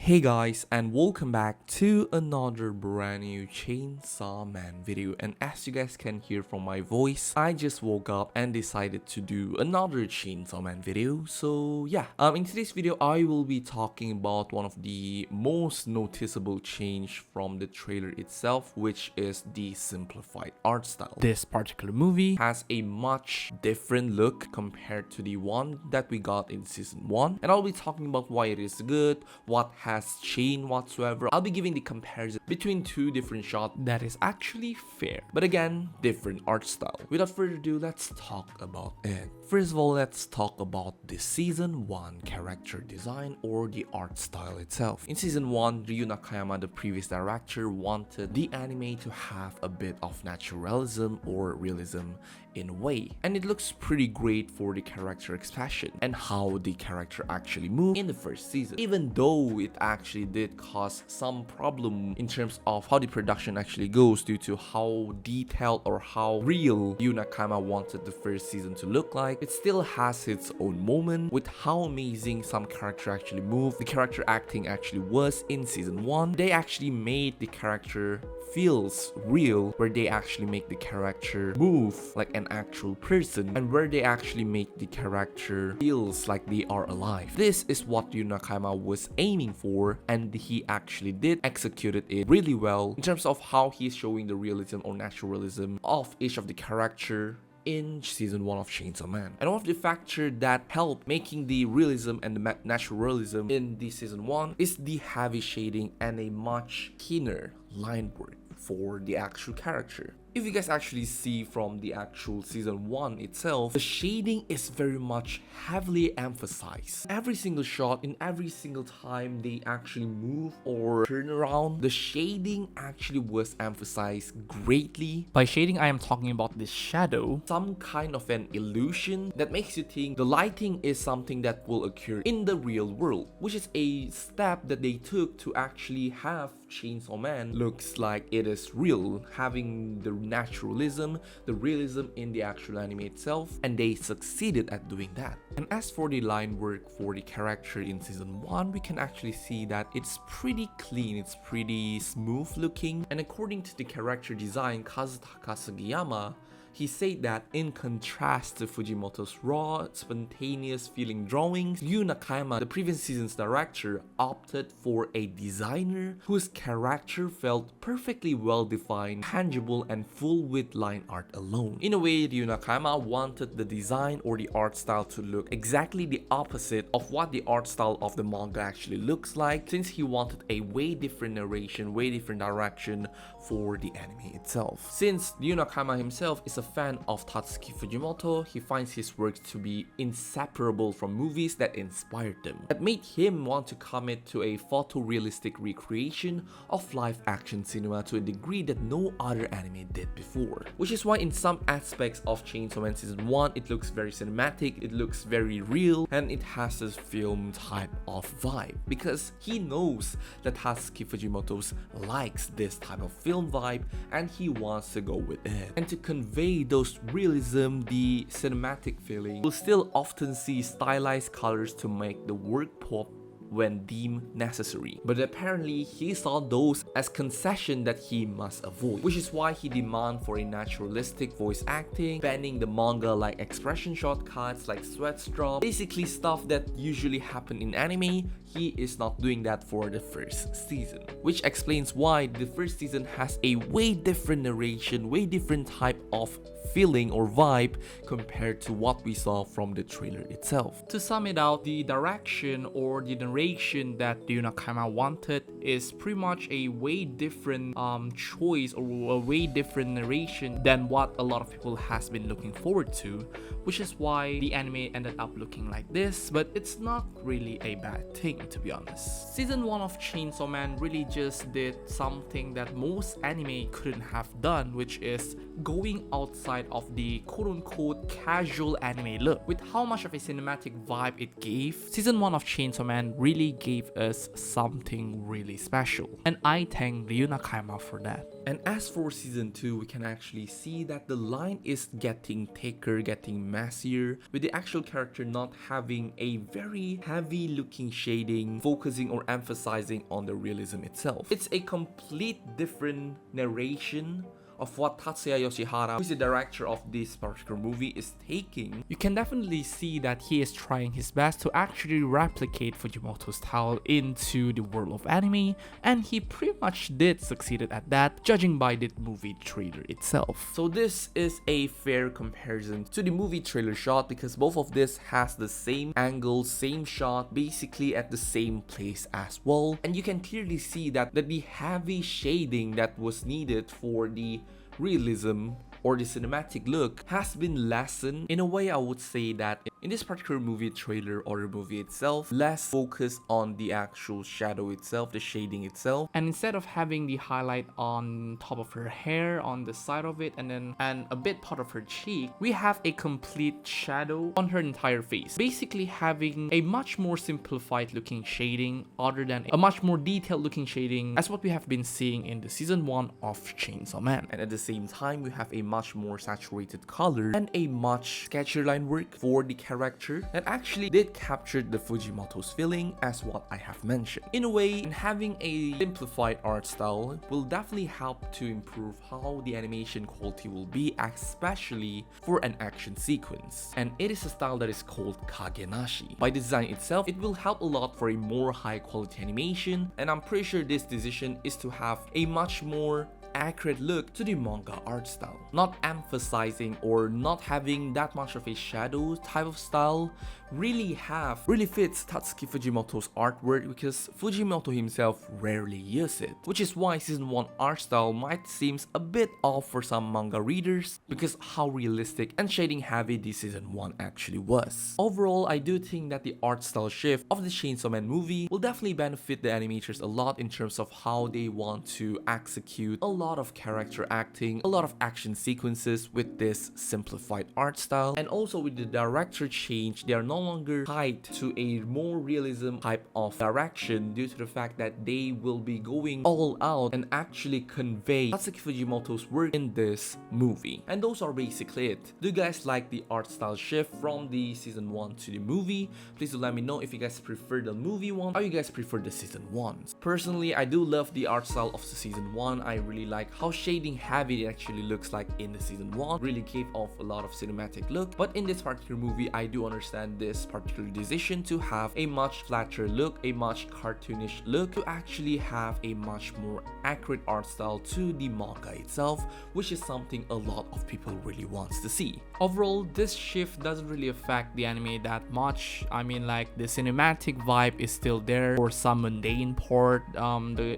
Hey guys, and welcome back to another brand new Chainsaw Man video. And as you guys can hear from my voice, I just woke up and decided to do another Chainsaw Man video. So yeah, in today's video I will be talking about one of the most noticeable change from the trailer itself, which is the simplified art style. This particular movie has a much different look compared to the one that we got in season 1, and I'll be talking about why it is good, what has changed whatsoever. I'll be giving the comparison between two different shots that is actually fair, but again, different art style. Without further ado, let's talk about it. First of all, let's talk about the season 1 character design or the art style itself. In season 1, Ryu Nakayama, the previous director, wanted the anime to have a bit of naturalism or realism in a way, and it looks pretty great for the character expression and how the character actually moved in the first season, even though it actually did cause some problem in terms of how the production actually goes due to how detailed or how real Ryu Nakayama wanted the first season to look like. It still has its own moment with how amazing some character actually moved, the character acting actually was in season 1. They actually made the character feels real, where they actually make the character move like an actual person, and where they actually make the character feels like they are alive. This is what Ryu Nakayama was aiming for, and he actually did execute it really well in terms of how he's showing the realism or naturalism of each of the character in season 1 of Chainsaw Man. And one of the factors that helped making the realism and the naturalism in the season 1 is the heavy shading and a much thinner line work for the actual character. If you guys actually see from the actual season 1 itself, the shading is very much heavily emphasized. Every single shot, in every single time they actually move or turn around, the shading actually was emphasized greatly. By shading, I am talking about this shadow, some kind of an illusion that makes you think the lighting is something that will occur in the real world, which is a step that they took to actually have Chainsaw Man looks like it is real, having the naturalism, the realism in the actual anime itself, and they succeeded at doing that. And as for the line work for the character in season 1, we can actually see that it's pretty clean, it's pretty smooth looking, and according to the character design Kazutaka Sugiyama, he said that in contrast to Fujimoto's raw, spontaneous feeling drawings, Ryu Nakayama, the previous season's director, opted for a designer whose character felt perfectly well defined, tangible, and full with line art alone. In a way, Ryu Nakayama wanted the design or the art style to look exactly the opposite of what the art style of the manga actually looks like, since he wanted a way different narration, way different direction for the anime itself. Since Ryu Nakayama himself is a fan of Tatsuki Fujimoto, he finds his works to be inseparable from movies that inspired them, that made him want to commit to a photorealistic recreation of live action cinema to a degree that no other anime did before. Which is why in some aspects of Chainsaw Man season 1, it looks very cinematic, it looks very real, and it has this film type of vibe, because he knows that Tatsuki Fujimoto likes this type of film vibe and he wants to go with it. And to convey those realism, the cinematic feeling, we'll still often see stylized colors to make the work pop when deemed necessary, but apparently he saw those as concession that he must avoid, which is why he demanded for a naturalistic voice acting, banning the manga like expression shortcuts like sweat drop, basically stuff that usually happen in anime. He is not doing that for the first season, which explains why the first season has a way different narration, way different type of feeling or vibe compared to what we saw from the trailer itself. To sum it out, the direction or the narration that Ryu Nakayama wanted is pretty much a way different choice or a way different narration than what a lot of people has been looking forward to, which is why the anime ended up looking like this, but it's not really a bad thing, to be honest. Season 1 of Chainsaw Man really just did something that most anime couldn't have done, which is going outside of the quote-unquote casual anime look. With how much of a cinematic vibe it gave, season 1 of Chainsaw Man really gave us something really special, and I thank Ryu Nakayama for that. And as for season 2, we can actually see that the line is getting thicker, getting messier, with the actual character not having a very heavy looking shading, focusing or emphasizing on the realism itself. It's a complete different narration of what Tatsuya Yoshihara, who is the director of this particular movie, is taking. You can definitely see that he is trying his best to actually replicate Fujimoto's style into the world of anime, and he pretty much did succeeded at that, judging by the movie trailer itself. So this is a fair comparison to the movie trailer shot, because both of this has the same angle, same shot, basically at the same place as well, and you can clearly see that the heavy shading that was needed for the realism or the cinematic look has been lessened. In a way, I would say that in this particular movie trailer or the movie itself, less focus on the actual shadow itself, the shading itself, and instead of having the highlight on top of her hair, on the side of it, and a bit part of her cheek, we have a complete shadow on her entire face, basically having a much more simplified looking shading other than a much more detailed looking shading as what we have been seeing in the season 1 of Chainsaw Man. And at the same time, we have a much more saturated color and a much sketchier line work for the character that actually did capture the Fujimoto's feeling as what I have mentioned. In a way, having a simplified art style will definitely help to improve how the animation quality will be, especially for an action sequence. And it is a style that is called Kagenashi. By design itself, it will help a lot for a more high quality animation, and I'm pretty sure this decision is to have a much more accurate look to the manga art style, not emphasizing or not having that much of a shadow type of style really fits Tatsuki Fujimoto's artwork, because Fujimoto himself rarely uses it, which is why season 1 art style might seem a bit off for some manga readers because how realistic and shading heavy the season 1 actually was. Overall, I do think that the art style shift of the Chainsaw Man movie will definitely benefit the animators a lot in terms of how they want to execute a lot of character acting, a lot of action sequences with this simplified art style, and also with the director change, they are no longer tied to a more realism type of direction due to the fact that they will be going all out and actually convey Tatsuki Fujimoto's work in this movie. And those are basically it. Do you guys like the art style shift from the season 1 to the movie? Please do let me know if you guys prefer the movie one or you guys prefer the season 1s. Personally, I do love the art style of the season 1. I really like how shading heavy it actually looks like in the season 1. Really gave off a lot of cinematic look, but in this particular movie, I do understand this particular decision to have a much flatter look, a much cartoonish look, to actually have a much more accurate art style to the manga itself, which is something a lot of people really wants to see. Overall, this shift doesn't really affect the anime that much. I mean, like, the cinematic vibe is still there for some mundane part.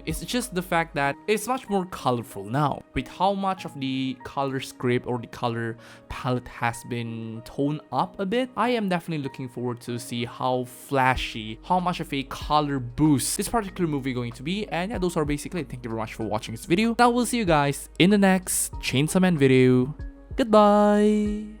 It's just the fact that it's much more colorful now, with how much of the color script or the color palette has been toned up a bit. I am definitely looking forward to see how flashy, how much of a color boost this particular movie going to be. And yeah, those are basically it. Thank you very much for watching this video. Now we'll see you guys in the next Chainsaw Man video. Goodbye.